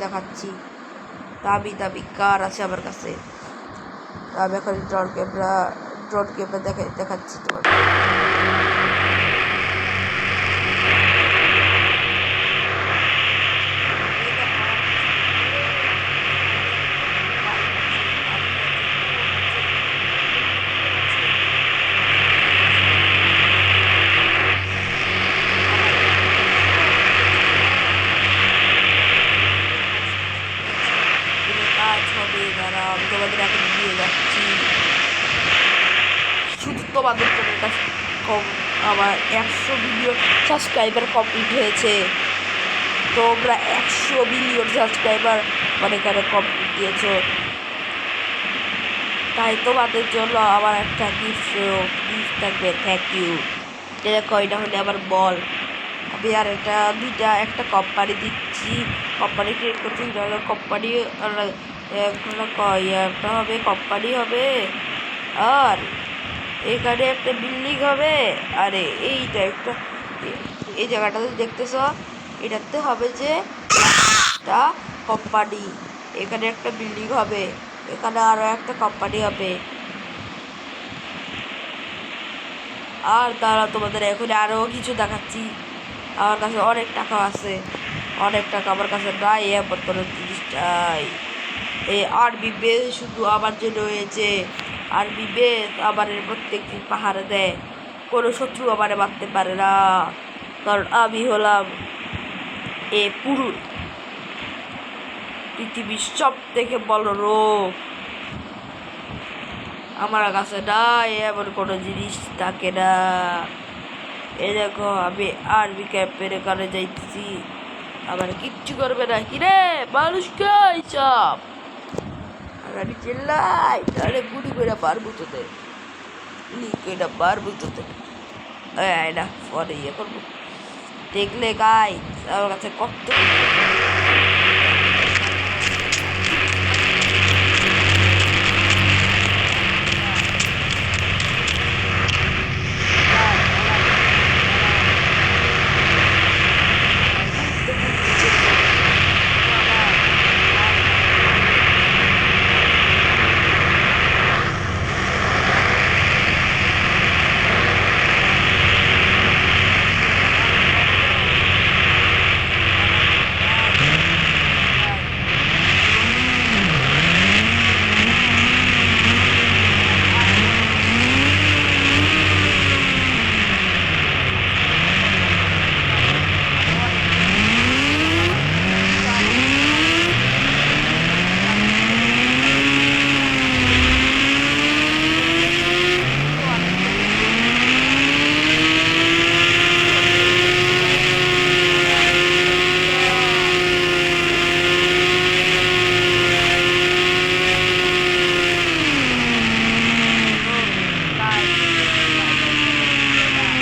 দেখাচ্ছি। দামি দামি কার আছে আমার কাছে। আমি এখন ড্রোন ক্যামেরা দেখাচ্ছি তোমার। আমি তোমাদের এখন দিয়ে যাচ্ছি। শুধু তোমাদের জন্য কম আমার 100 মিলিয়ন সাবস্ক্রাইবার কমপ্লিট হয়েছে। তোমরা 100 মিলিয়ন সাবস্ক্রাইবার মানে এখানে কমপ্লিট দিয়েছ, তাই তোমাদের জন্য আমার একটা গিফট থাকবে। Thank you. দেখো এটা হলে আমার বল। আমি আর একটা কোম্পানি দিচ্ছি। কোম্পানি ক্রিয়েট করছি, কোম্পানি একটা হবে, কোম্পানি হবে, আর এখানে একটা বিল্ডিং হবে। আরে এইটা একটা এই জায়গাটাতে দেখতেছ, এটাতে হবে যে একটা কোম্পানি, এখানে একটা বিল্ডিং হবে, এখানে আরো একটা কোম্পানি হবে। আর তারা তোমাদের এখন আরো কিছু দেখাচ্ছি। আমার কাছে অনেক টাকা আছে, অনেক টাকা আমার কাছে নাই এমন কোনো জিনিস চাই। এই আরবি বেস শুধু আমার জন্য হয়েছে। আরবি বেস আমার প্রত্যেক দিন পাহাড়ে দেয়, কোনো শত্রু আমারে মারতে পারে না, কারণ আমি হলাম পুরো পৃথিবীর সব থেকে বড় রোগ। আমার কাছে নাই এমন কোনো জিনিস থাকে না। এই দেখো আমি আর্মি ক্যাম্পের এখানে যাইতেছি, আমার কিচ্ছু করবে না। কিরে মানুষকে সব আমি চিল্লাই, তাহলে গুলি করে পারবো তোদের, এটা পারবো তোদের। না পরে ইয়ে করবো। দেখলে গাই আমার কাছে কত